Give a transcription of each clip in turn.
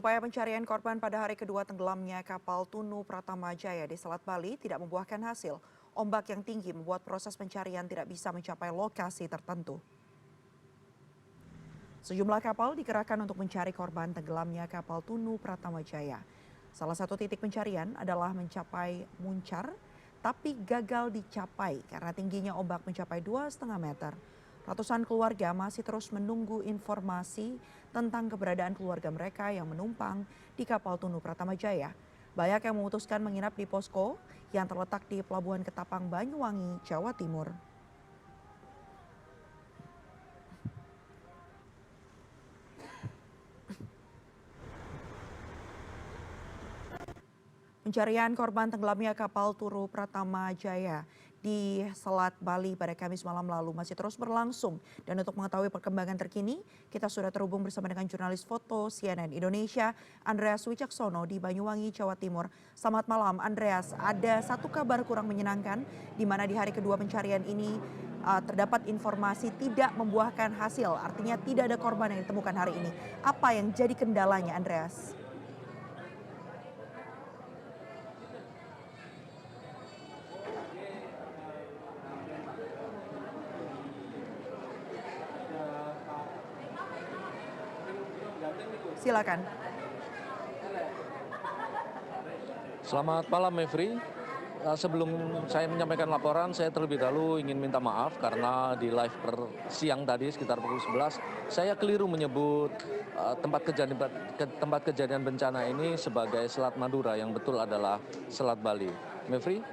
Upaya pencarian korban pada hari kedua tenggelamnya kapal Tunu Pratama Jaya di Selat Bali tidak membuahkan hasil. Ombak yang tinggi membuat proses pencarian tidak bisa mencapai lokasi tertentu. Sejumlah kapal dikerahkan untuk mencari korban tenggelamnya kapal Tunu Pratama Jaya. Salah satu titik pencarian adalah mencapai Muncar, tapi gagal dicapai karena tingginya ombak mencapai 2,5 meter. Ratusan keluarga masih terus menunggu informasi tentang keberadaan keluarga mereka yang menumpang di kapal Tunu Pratama Jaya. Banyak yang memutuskan menginap di posko yang terletak di Pelabuhan Ketapang, Banyuwangi, Jawa Timur. Pencarian korban tenggelamnya kapal Tunu Pratama Jaya di Selat Bali pada Kamis malam lalu masih terus berlangsung. Dan untuk mengetahui perkembangan terkini, kita sudah terhubung bersama dengan jurnalis foto CNN Indonesia, Andreas Wicaksono di Banyuwangi, Jawa Timur. Selamat malam, Andreas. Ada satu kabar kurang menyenangkan di mana di hari kedua pencarian ini terdapat informasi tidak membuahkan hasil. Artinya tidak ada korban yang ditemukan hari ini. Apa yang jadi kendalanya, Andreas? Silakan. Selamat malam, Mevri. Sebelum saya menyampaikan laporan, saya terlebih dahulu ingin minta maaf karena di live per siang tadi sekitar pukul 11, saya keliru menyebut tempat kejadian bencana ini sebagai Selat Madura, yang betul adalah Selat Bali. Mevri,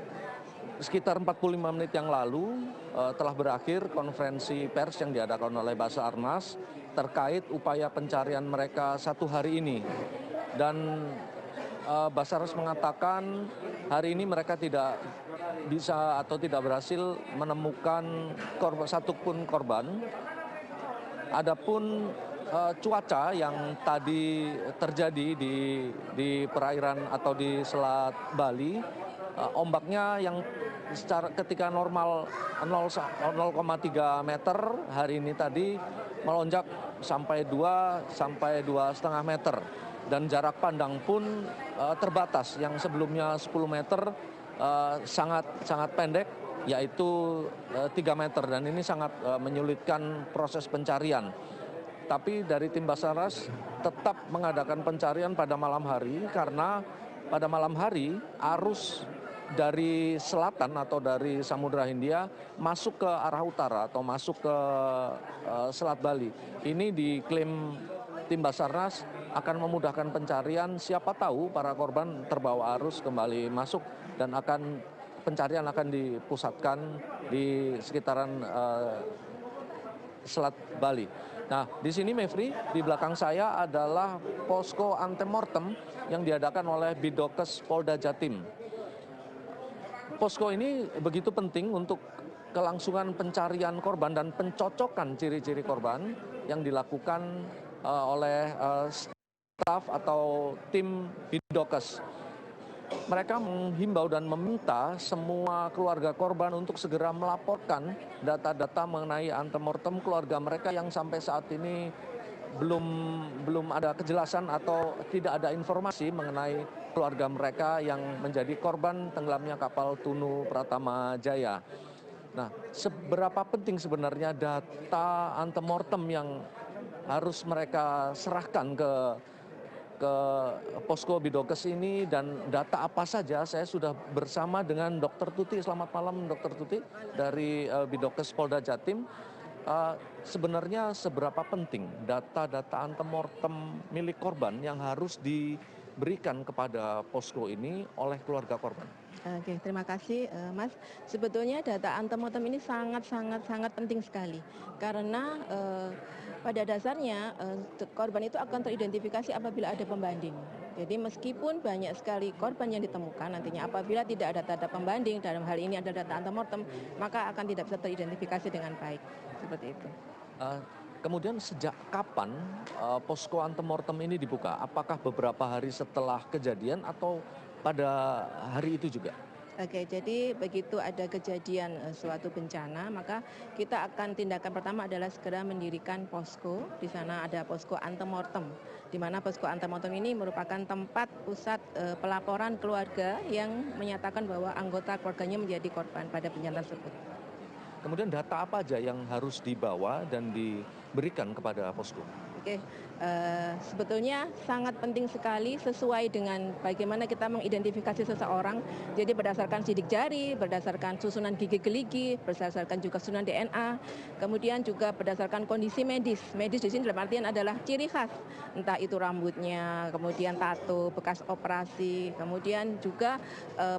sekitar 45 menit yang lalu telah berakhir konferensi pers yang diadakan oleh Basarnas terkait upaya pencarian mereka satu hari ini. Dan Basarnas mengatakan hari ini mereka tidak bisa atau tidak berhasil menemukan satupun korban. Adapun cuaca yang tadi terjadi di perairan atau di Selat Bali, ombaknya yang ketika normal 0,3 meter, hari ini tadi melonjak sampai 2 sampai 2,5 meter. Dan jarak pandang pun terbatas, yang sebelumnya 10 meter sangat pendek, yaitu 3 meter, dan ini sangat menyulitkan proses pencarian. Tapi dari tim Basarnas tetap mengadakan pencarian pada malam hari, karena pada malam hari arus dari selatan atau dari Samudra Hindia masuk ke arah utara atau masuk ke Selat Bali. Ini diklaim tim Basarnas akan memudahkan pencarian. Siapa tahu para korban terbawa arus kembali masuk, dan pencarian akan dipusatkan di sekitaran Selat Bali. Nah, di sini, Mevri, di belakang saya adalah posko antemortem yang diadakan oleh Bidokes Polda Jatim. Posko ini begitu penting untuk kelangsungan pencarian korban dan pencocokan ciri-ciri korban yang dilakukan oleh staf atau tim Bidokes. Mereka menghimbau dan meminta semua keluarga korban untuk segera melaporkan data-data mengenai antemortem keluarga mereka yang sampai saat ini belum ada kejelasan atau tidak ada informasi mengenai keluarga mereka yang menjadi korban tenggelamnya kapal Tunu Pratama Jaya. Nah, seberapa penting sebenarnya data antemortem yang harus mereka serahkan ke posko Bidokes ini, dan data apa saja? Saya sudah bersama dengan Dr. Tuti. Selamat malam, Dr. Tuti, dari Bidokes Polda Jatim. Sebenarnya seberapa penting data-data antemortem milik korban yang harus diberikan kepada posko ini oleh keluarga korban? Oke, terima kasih, Mas. Sebetulnya data antemortem ini sangat penting sekali, karena pada dasarnya korban itu akan teridentifikasi apabila ada pembanding. Jadi meskipun banyak sekali korban yang ditemukan, nantinya apabila tidak ada data pembanding, dalam hal ini ada data antemortem, maka akan tidak bisa teridentifikasi dengan baik. Seperti itu. Kemudian sejak kapan posko antemortem ini dibuka? Apakah beberapa hari setelah kejadian atau pada hari itu juga? Oke, jadi begitu ada kejadian suatu bencana, maka kita akan tindakan pertama adalah segera mendirikan posko. Di sana ada posko antemortem, di mana posko antemortem ini merupakan tempat pusat pelaporan keluarga yang menyatakan bahwa anggota keluarganya menjadi korban pada bencana tersebut. Kemudian data apa aja yang harus dibawa dan diberikan kepada posko? Oke, sebetulnya sangat penting sekali sesuai dengan bagaimana kita mengidentifikasi seseorang. Jadi berdasarkan sidik jari, berdasarkan susunan gigi geligi, berdasarkan juga susunan DNA, kemudian juga berdasarkan kondisi medis. Medis di sini dalam artian adalah ciri khas, entah itu rambutnya, kemudian tato, bekas operasi, kemudian juga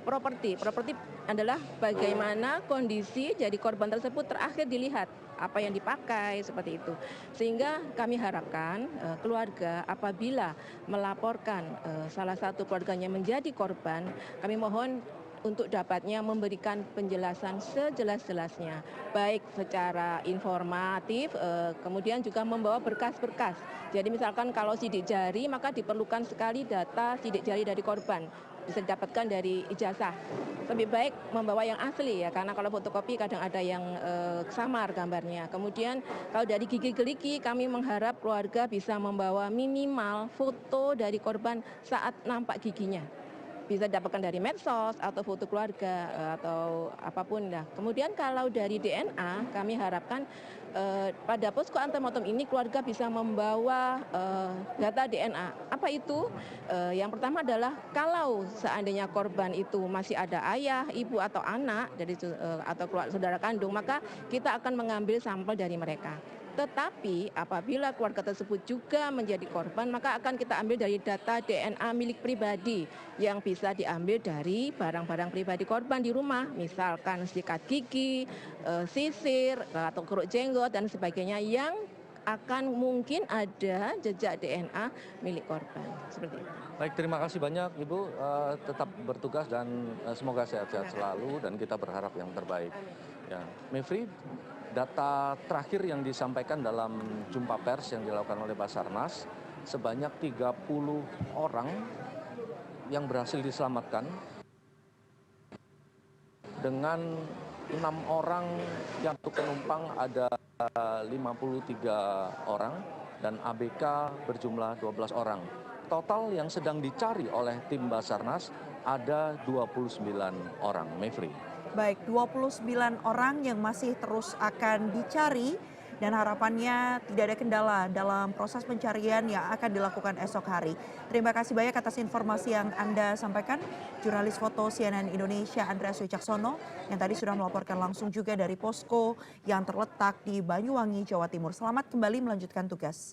properti. Properti adalah bagaimana kondisi jadi korban tersebut terakhir dilihat, apa yang dipakai seperti itu. Sehingga kami harapkan keluarga apabila melaporkan salah satu keluarganya menjadi korban, kami mohon untuk dapatnya memberikan penjelasan sejelas-jelasnya, baik secara informatif, kemudian juga membawa berkas-berkas. Jadi misalkan kalau sidik jari, maka diperlukan sekali data sidik jari dari korban, bisa didapatkan dari ijazah. Lebih baik membawa yang asli ya, karena kalau fotokopi kadang ada yang samar gambarnya. Kemudian kalau dari gigi geligi, kami mengharap keluarga bisa membawa minimal foto dari korban saat nampak giginya. Bisa didapatkan dari medsos atau foto keluarga atau apapun dah. Kemudian kalau dari DNA, kami harapkan pada posko antemortem ini keluarga bisa membawa data DNA. Apa itu? Yang pertama adalah kalau seandainya korban itu masih ada ayah, ibu atau anak dari atau saudara kandung, maka kita akan mengambil sampel dari mereka. Tetapi apabila keluarga tersebut juga menjadi korban, maka akan kita ambil dari data DNA milik pribadi yang bisa diambil dari barang-barang pribadi korban di rumah, misalkan sikat gigi, sisir, atau keruk jenggot dan sebagainya yang akan mungkin ada jejak DNA milik korban. Seperti itu. Baik, terima kasih banyak Ibu, tetap bertugas dan semoga sehat-sehat selalu dan kita berharap yang terbaik. Ya, Mevri, data terakhir yang disampaikan dalam jumpa pers yang dilakukan oleh Basarnas, sebanyak 30 orang yang berhasil diselamatkan dengan 6 orang yang penumpang ada 53 orang dan ABK berjumlah 12 orang. Total yang sedang dicari oleh tim Basarnas ada 29 orang. Mevri. Baik, 29 orang yang masih terus akan dicari dan harapannya tidak ada kendala dalam proses pencarian yang akan dilakukan esok hari. Terima kasih banyak atas informasi yang Anda sampaikan, jurnalis foto CNN Indonesia Andreas Wicaksono yang tadi sudah melaporkan langsung juga dari posko yang terletak di Banyuwangi, Jawa Timur. Selamat kembali melanjutkan tugas.